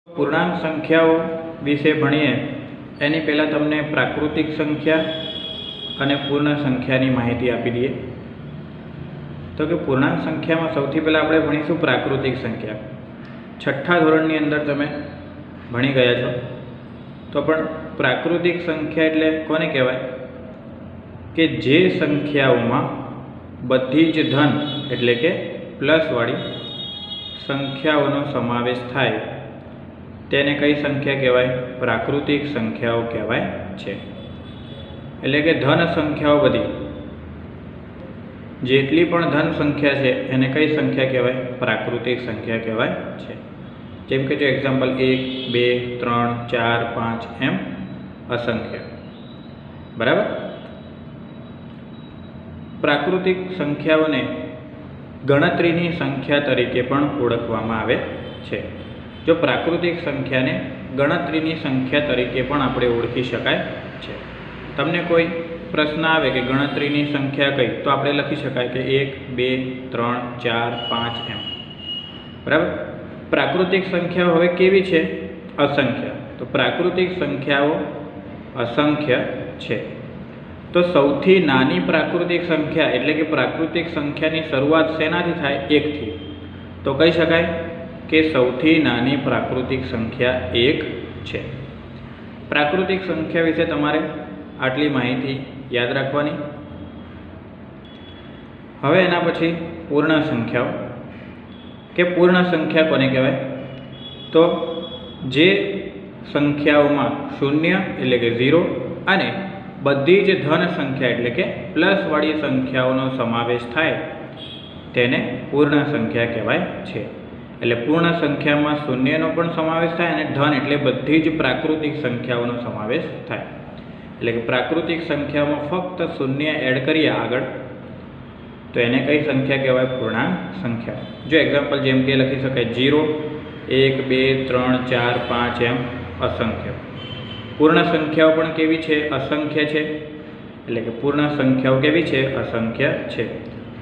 પૂર્ણાંક સંખ્યાઓ વિશે ભણીએ એની પહેલાં તમને પ્રાકૃતિક સંખ્યા અને પૂર્ણ સંખ્યાની માહિતી આપી દઈએ. તો કે પૂર્ણાંક સંખ્યામાં સૌથી પહેલાં આપણે ભણીશું પ્રાકૃતિક સંખ્યા. છઠ્ઠા ધોરણની અંદર તમે ભણી ગયા છો. તો પણ પ્રાકૃતિક સંખ્યા એટલે કોને કહેવાય કે જે સંખ્યાઓમાં બધી જ ધન એટલે કે પ્લસવાળી સંખ્યાઓનો સમાવેશ થાય તેને કઈ સંખ્યા કહેવાય? પ્રાકૃતિક સંખ્યાઓ કહેવાય છે. એટલે કે ધન સંખ્યાઓ બધી જેટલી પણ ધન સંખ્યા છે એને કઈ સંખ્યા કહેવાય? પ્રાકૃતિક સંખ્યા કહેવાય છે. જેમ કે જો એક્ઝામ્પલ 1 2 3 4 5 એમ અસંખ્ય. બરાબર. પ્રાકૃતિક સંખ્યાઓને ગણતરીની સંખ્યા તરીકે પણ ઓળખવામાં આવે છે. જો પ્રાકૃતિક સંખ્યાને ગણતરીની સંખ્યા તરીકે પણ આપણે ઓળખી શકાય છે. તમને કોઈ પ્રશ્ન આવે કે ગણતરીની સંખ્યા કઈ, તો આપણે લખી શકાય કે 1 2 3 4 5 એમ. બરાબર. પ્રાકૃતિક સંખ્યાઓ હવે કેવી છે? અસંખ્ય. તો પ્રાકૃતિક સંખ્યાઓ અસંખ્ય છે. તો સૌથી નાની પ્રાકૃતિક સંખ્યા એટલે કે પ્રાકૃતિક સંખ્યાની શરૂઆત શેનાથી થાય? 1 થી. તો કહી શકાય કે સૌથી નાની પ્રાકૃતિક સંખ્યા 1 છે. પ્રાકૃતિક સંખ્યા વિશે તમારે આટલી માહિતી યાદ રાખવાની. હવે એના પછી પૂર્ણ સંખ્યાઓ. કે પૂર્ણ સંખ્યા કોને કહેવાય? તો જે સંખ્યાઓમાં શૂન્ય એટલે કે 0 અને બધી જ ધન સંખ્યા એટલે કે પ્લસવાળી સંખ્યાઓનો સમાવેશ થાય તેને પૂર્ણ સંખ્યા કહેવાય છે. એટલે પૂર્ણ સંખ્યામાં શૂન્યનો પણ સમાવેશ થાય અને ધન એટલે બધી જ પ્રાકૃતિક સંખ્યાઓનો સમાવેશ થાય. એટલે કે પ્રાકૃતિક સંખ્યામાં ફક્ત શૂન્ય એડ કરીએ આગળ તો એને કઈ સંખ્યા કહેવાય? પૂર્ણાંક સંખ્યા. જો એક્ઝામ્પલ જેમ કે લખી શકાય 0 1 2 3 4 5 એમ અસંખ્ય. પૂર્ણ સંખ્યાઓ પણ કેવી છે? અસંખ્ય છે. એટલે કે પૂર્ણ સંખ્યાઓ કેવી છે? અસંખ્ય છે.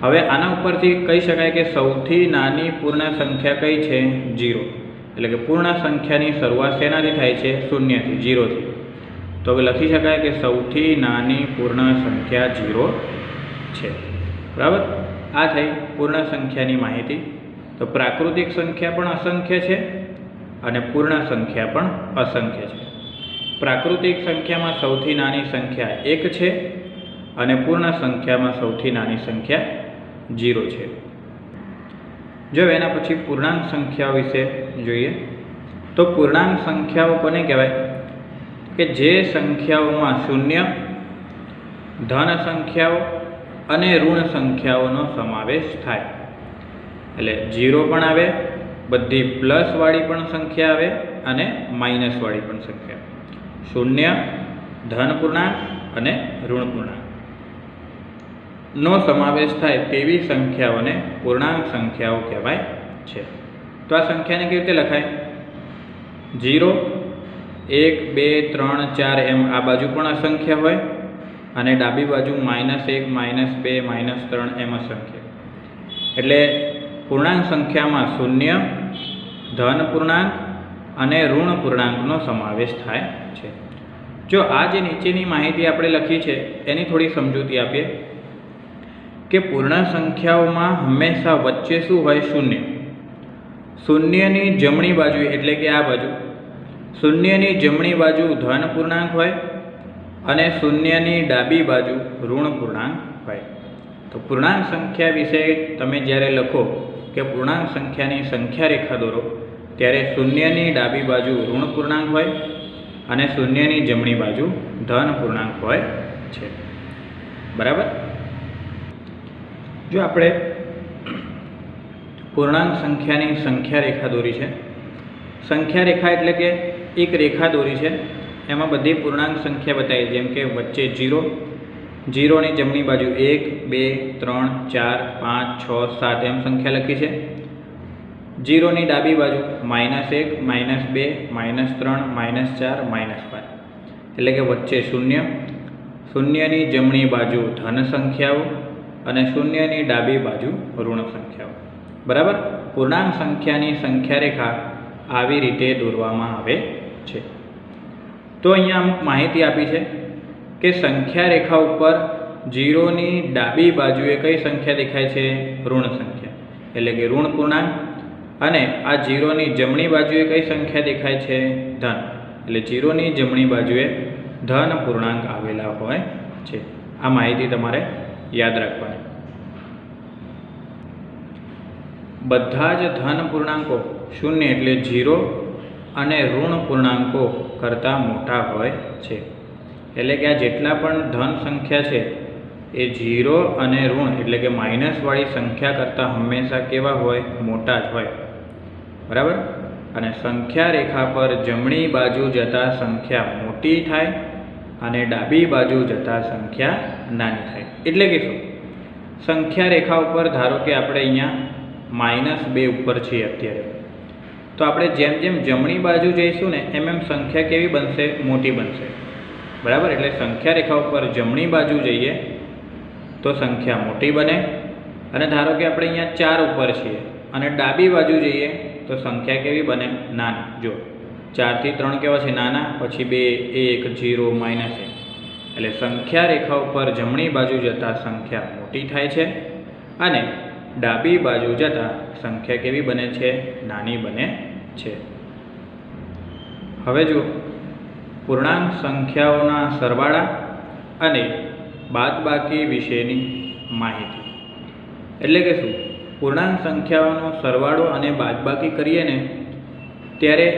હવે આના ઉપરથી કહી શકાય કે સૌથી નાની પૂર્ણ સંખ્યા કઈ છે? 0. એટલે કે પૂર્ણ સંખ્યાની શરૂઆત શેનાથી થાય છે? 0 થી, 0 થી. તો હવે લખી શકાય કે સૌથી નાની પૂર્ણ સંખ્યા 0 છે. બરાબર. આ થઈ પૂર્ણ સંખ્યાની માહિતી. તો પ્રાકૃતિક સંખ્યા પણ અસંખ્ય છે અને પૂર્ણ સંખ્યા પણ અસંખ્ય છે. પ્રાકૃતિક સંખ્યામાં સૌથી નાની સંખ્યા 1 છે અને પૂર્ણ સંખ્યામાં સૌથી નાની સંખ્યા 0 છે. જો એના પછી પૂર્ણાંક સંખ્યાઓ વિશે જોઈએ તો પૂર્ણાંક સંખ્યાઓ કોને કહેવાય? કે જે સંખ્યાઓમાં શૂન્ય, ધન સંખ્યાઓ અને ઋણ સંખ્યાઓનો સમાવેશ થાય. એટલે 0 પણ આવે, બધી પ્લસવાળી પણ સંખ્યા આવે અને માઇનસવાળી પણ સંખ્યા. શૂન્ય, ધન પૂર્ણાંક અને ઋણ પૂર્ણાંક નો સમાવેશ થાય તેવી સંખ્યાઓને પૂર્ણાંક સંખ્યાઓ કહેવાય છે. તો આ સંખ્યાને કેવી રીતે લખાય? 0 1 2 3 4 એમ આ બાજુ પણ અસંખ્ય હોય અને ડાબી બાજુ -1 -2 -3 એમ અસંખ્ય. એટલે પૂર્ણાંક સંખ્યામાં શૂન્ય, ધન પૂર્ણાંક અને ઋણ પૂર્ણાંકનો સમાવેશ થાય છે. જો આ જે નીચેની માહિતી આપણે લખી છે એની થોડી સમજૂતી આપીએ કે પૂર્ણ સંખ્યાઓમાં હંમેશા વચ્ચે શું હોય? શૂન્ય. શૂન્યની જમણી બાજુ એટલે કે આ બાજુ, શૂન્યની જમણી બાજુ ધન પૂર્ણાંક હોય અને શૂન્યની ડાબી બાજુ ઋણ પૂર્ણાંક હોય. તો પૂર્ણાંક સંખ્યા વિશે તમે જ્યારે લખો કે પૂર્ણાંક સંખ્યાની સંખ્યા રેખા દોરો ત્યારે શૂન્યની ડાબી બાજુ ઋણ પૂર્ણાંક હોય અને શૂન્યની જમણી બાજુ ધન પૂર્ણાંક હોય છે. બરાબર. જો આપણે પૂર્ણાંક સંખ્યાની સંખ્યા રેખા દોરી છે. સંખ્યા રેખા એટલે કે એક રેખા દોરી છે, એમાં બધી પૂર્ણાંક સંખ્યા બતાવી. જેમ કે વચ્ચે 0, 0ની જમણી બાજુ 1 2 3 4 5 6 7 એમ સંખ્યા લખી છે. 0ની ડાબી બાજુ -1 -2 -3 -4 -5 એટલે કે વચ્ચે શૂન્ય. શૂન્યની જમણી બાજુ ધન સંખ્યાઓ અને શૂન્યની ડાબી બાજુ ઋણ સંખ્યાઓ. બરાબર. પૂર્ણાંક સંખ્યાની સંખ્યા રેખા આવી રીતે દોરવામાં આવે છે। તો અહીંયા અમુક માહિતી આપી છે કે સંખ્યા રેખા ઉપર 0ની ડાબી બાજુએ કઈ સંખ્યા દેખાય છે? ઋણ સંખ્યા, એટલે કે ઋણ પૂર્ણાંક। અને આ 0ની જમણી બાજુએ કઈ સંખ્યા દેખાય છે? ધન, એટલે 0ની જમણી બાજુએ ધન પૂર્ણાંક આવેલા હોય છે। આ માહિતી તમારે યાદ રાખવાની। બધા જ ધન પૂર્ણાંકો 0 એટલે 0 અને ઋણ પૂર્ણાંકો કરતાં મોટા હોય છે। એટલે કે આ જેટલા પણ ધન સંખ્યા છે એ 0 અને ઋણ એટલે કે માઇનસવાળી સંખ્યા કરતાં હંમેશા કેવા હોય? મોટા જ હોય, બરાબર। અને સંખ્યા રેખા પર જમણી બાજુ જતા સંખ્યા મોટી થાય અને ડાબી બાજુ જતા સંખ્યા નાની થાય। એટલે કે શું? સંખ્યા રેખા ઉપર ધારો કે આપણે અહીંયા -2 ઉપર છીએ અત્યારે, તો આપણે જેમ જેમ જમણી બાજુ જઈશું ને એમ એમ સંખ્યા કેવી બનશે? મોટી બનશે, બરાબર। એટલે સંખ્યા રેખા ઉપર જમણી બાજુ જઈએ તો સંખ્યા મોટી બને, અને ધારો કે આપણે અહીંયા 4 ઉપર છીએ અને ડાબી બાજુ જઈએ તો સંખ્યા કેવી બને? નાની। જો 4 થી 3 કેવા છે? નાના, પછી 2 1 0 -1, એટલે સંખ્યા રેખા ઉપર જમણી બાજુ જતાં સંખ્યા મોટી થાય છે અને ડાબી બાજુ જતાં સંખ્યા કેવી બને છે? નાની બને છે। હવે જો પૂર્ણાંક સંખ્યાઓના સરવાળા અને બાદબાકી વિશેની માહિતી, એટલે કે શું? પૂર્ણાંક સંખ્યાઓનો સરવાળો અને બાદબાકી કરીએ ને ત્યારે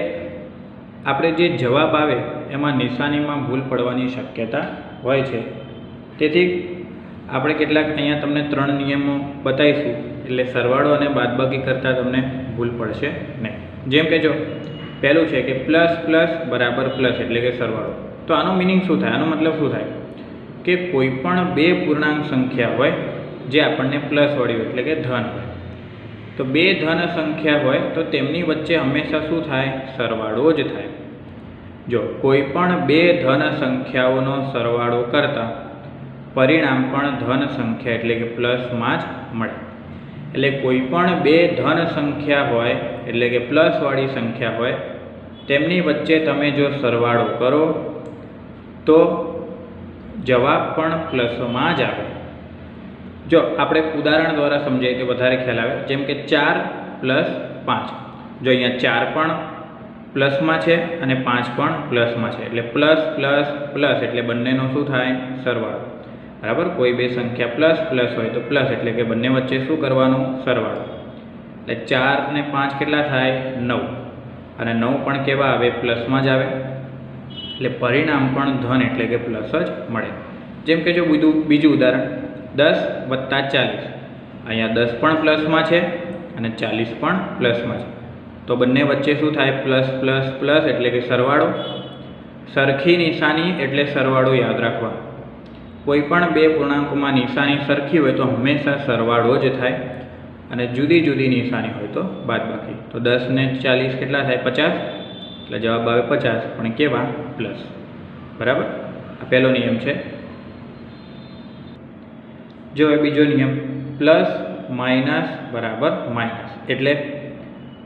આપણે જે જવાબ આવે એમાં નિશાનીમાં ભૂલ પડવાની શક્યતા હોય છે। તેથી આપણે કેટલાક અહીંયા તમને 3 નિયમો બતાવીશું, એટલે સરવાળો અને બાદબાકી કરતાં તમને ભૂલ પડશે નહીં। જેમ કે જો પહેલું છે કે પ્લસ પ્લસ બરાબર પ્લસ એટલે કે સરવાળો। તો આનો મિનિંગ શું થાય? આનો મતલબ શું થાય? કે કોઈ પણ 2 પૂર્ણાંક સંખ્યા હોય જે આપણને પ્લસવાળી હોય એટલે કે ધન હોય, તો 2 ધન સંખ્યા હોય તો તેમની વચ્ચે હંમેશા શું થાય? સરવાળો જ થાય। જો કોઈ પણ 2 ધન સંખ્યાઓનો સરવાળો કરતાં પરિણામ પણ ધન સંખ્યા એટલે કે પ્લસમાં જ મળે। એટલે કોઈ પણ 2 ધન સંખ્યા હોય એટલે કે પ્લસવાળી સંખ્યા હોય તેમની વચ્ચે તમે જો સરવાળો કરો તો જવાબ પણ પ્લસમાં જ આવે। જો આપણે ઉદાહરણ દ્વારા સમજાય તો વધારે ખ્યાલ આવે। જેમ કે 4 + 5, જો અહીંયા 4 પણ પ્લસમાં છે અને 5 પણ પ્લસમાં છે, એટલે પ્લસ પ્લસ પ્લસ એટલે બંનેનો શું થાય? સરવાળો, બરાબર। કોઈ 2 સંખ્યા પ્લસ પ્લસ હોય તો પ્લસ એટલે કે બંને વચ્ચે શું કરવાનું? સરવાળો। એટલે 4 ને 5 કેટલા થાય? 9, અને 9 પણ કેવા આવે? પ્લસમાં જ આવે, એટલે પરિણામ પણ ધન એટલે કે પ્લસ જ મળે। જેમ કે જો બીજું ઉદાહરણ 10 + 40, અહીંયા 10 પણ પ્લસમાં છે અને 40 પણ પ્લસમાં છે, તો બંને વચ્ચે શું થાય? પ્લસ પ્લસ પ્લસ એટલે કે સરવાળો। સરખી નિશાની એટલે સરવાળો યાદ રાખવાનો। કોઈ પણ 2 પૂર્ણાંકોમાં નિશાની સરખી હોય તો હંમેશા સરવાળો જ થાય, અને જુદી જુદી નિશાની હોય તો બાદબાકી। તો 10 ને 40 કેટલા થાય? 50, એટલે જવાબ આવે 50, પણ કેવા? પ્લસ, બરાબર। આ પહેલો નિયમ છે। જો હવે બીજો નિયમ પ્લસ માઇનસ બરાબર માઇનસ, એટલે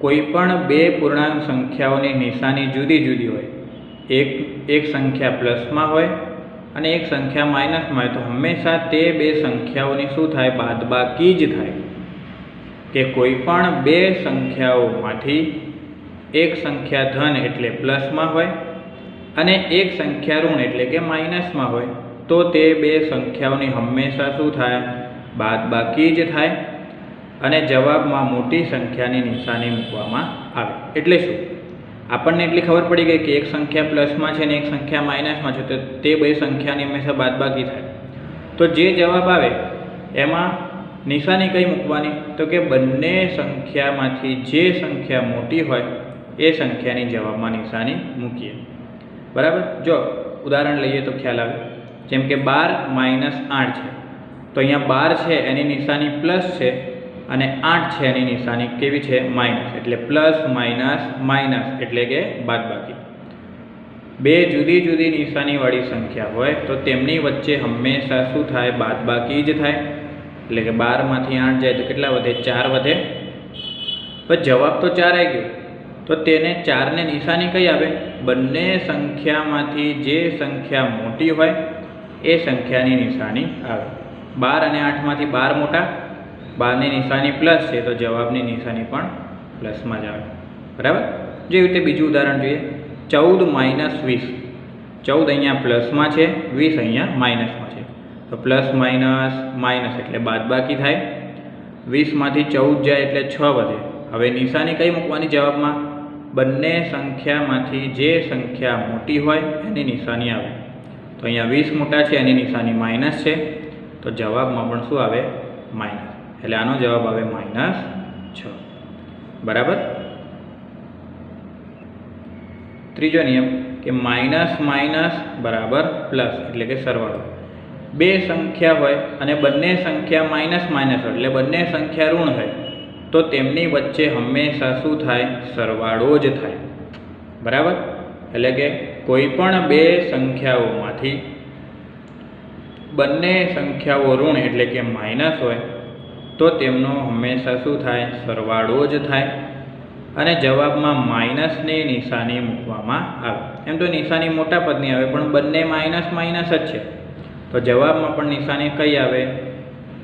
કોઈ પણ 2 પૂર્ણાંક સંખ્યાઓની નિશાની જુદી જુદી હોય, એક સંખ્યા પ્લસમાં હોય અને એક સંખ્યા માઇનસમાં હોય તો હંમેશા તે 2 સંખ્યાઓની શું થાય? બાદબાકી જ થાય। કે કોઈ પણ 2 સંખ્યાઓમાંથી એક સંખ્યા ધન એટલે પ્લસમાં હોય અને એક સંખ્યા ઋણ એટલે કે માઇનસમાં હોય તો તે 2 સંખ્યાઓની હંમેશા શું થાય? બાદબાકી જ થાય, અને જવાબમાં મોટી સંખ્યાની નિશાની મૂકવામાં આવે। એટલે શું? આપણને એટલી ખબર પડી ગઈ કે એક સંખ્યા પ્લસમાં છે અને એક સંખ્યા માઇનસમાં છે, તો તે 2 સંખ્યાની હંમેશા બાદબાકી થાય। તો જે જવાબ આવે એમાં નિશાની કઈ મૂકવાની? તો કે બંને સંખ્યામાંથી જે સંખ્યા મોટી હોય એ સંખ્યાની જવાબમાં નિશાની મૂકીએ, બરાબર। જો ઉદાહરણ લઈએ તો ખ્યાલ આવે। જેમ કે 12 - 8 છે, તો અહીંયા 12 છે એની નિશાની પ્લસ છે અને 8 છે એની નિશાની કેવી છે? માઇનસ, એટલે પ્લસ માઇનસ માઇનસ એટલે કે બાદબાકી। 2 જુદી જુદી નિશાનીવાળી સંખ્યા હોય તો તેમની વચ્ચે હંમેશા શું થાય? બાદબાકી જ થાય, એટલે કે 12 માંથી 8 જાય તો કેટલા વધે? 4 વધે। પણ જવાબ તો 4 આવી ગયો, તો તો તેને 4ને નિશાની કઈ આવે? બંને સંખ્યામાંથી જે સંખ્યા મોટી હોય એ સંખ્યાની નિશાની આવે. 12 અને 8માંથી 12 મોટા, 12ની નિશાની પ્લસ છે તો જવાબની નિશાની પણ પ્લસમાં જ આવે. બરાબર. જેવી રીતે બીજું ઉદાહરણ જોઈએ. 14 - 20. 14 અહીંયા પ્લસમાં છે, 20 અહીંયા માઇનસમાં છે. તો પ્લસ માઇનસ માઇનસ એટલે બાદબાકી થાય. 20માંથી 14 જાય એટલે 6 વધે. હવે નિશાની કઈ મૂકવાની જવાબમાં? બંને સંખ્યામાંથી જે સંખ્યા મોટી હોય એની નિશાની આવે. તો અહીંયા 20 મોટા છે, એની નિશાની માઇનસ છે, તો જવાબમાં પણ શું આવે? માઇનસ. એટલે આનો જવાબ આવે -6. બરાબર. ત્રીજો નિયમ કે માઇનસ માઇનસ બરાબર પ્લસ એટલે કે સરવાળો. બે સંખ્યા હોય અને બંને સંખ્યા માઇનસ માઇનસ હોય એટલે બંને સંખ્યા ઋણ હોય તો તેમની વચ્ચે હંમેશા શું થાય? સરવાળો જ થાય. બરાબર. એટલે કે કોઈ પણ બે સંખ્યાઓમાંથી બંને સંખ્યાઓ ઋણ એટલે કે માઇનસ હોય તો તેમનો હંમેશા શું થાય? સરવાળો જ થાય. અને જવાબમાં માઇનસની નિશાની મૂકવામાં આવે. એમ તો નિશાની મોટા પદની આવે પણ બંને માઇનસ માઇનસ જ છે તો જવાબમાં પણ નિશાની કઈ આવે?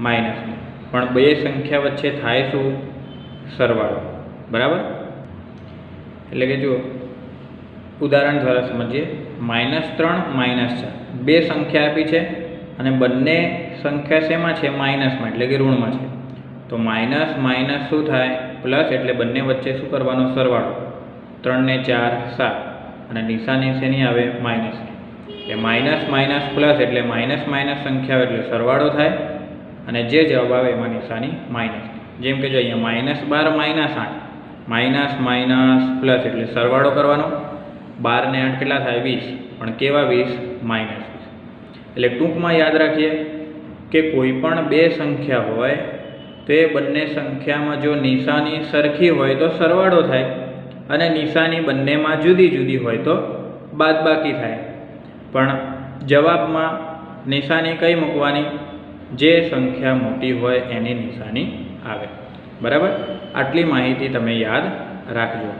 માઇનસની. પણ બે સંખ્યા વચ્ચે થાય શું? સરવાળો. બરાબર. એટલે કે જો ઉદાહરણ દ્વારા સમજીએ. -3 - 4 બે સંખ્યા આપી છે અને બંને સંખ્યા શેમાં છે? માઇનસમાં એટલે કે ઋણમાં છે. તો માઇનસ માઇનસ શું થાય? પ્લસ એટલે બંને વચ્ચે શું કરવાનો? સરવાળો. 3 ને 4 7 અને નિશાની શેની આવે? માઇનસની. એટલે માઇનસ માઇનસ પ્લસ એટલે માઇનસ માઇનસ સંખ્યાઓ એટલે સરવાળો થાય અને જે જવાબ આવે એમાં નિશાની માઇનસની. જેમ કે જો અહીંયા -12 - 8 માઇનસ માઇનસ પ્લસ એટલે સરવાળો કરવાનો. 12 ને 8 કેટલા થાય? 20. પણ કેવા 20? -20. એટલે ટૂંકમાં યાદ રાખીએ કે કોઈ પણ બે સંખ્યા હોય તો એ બંને સંખ્યામાં જો નિશાની સરખી હોય તો સરવાળો થાય અને નિશાની બંનેમાં જુદી જુદી હોય તો બાદબાકી થાય. પણ જવાબમાં નિશાની કઈ મૂકવાની? જે સંખ્યા મોટી હોય એની નિશાની આવે. બરાબર. આટલી માહિતી તમે યાદ રાખજો.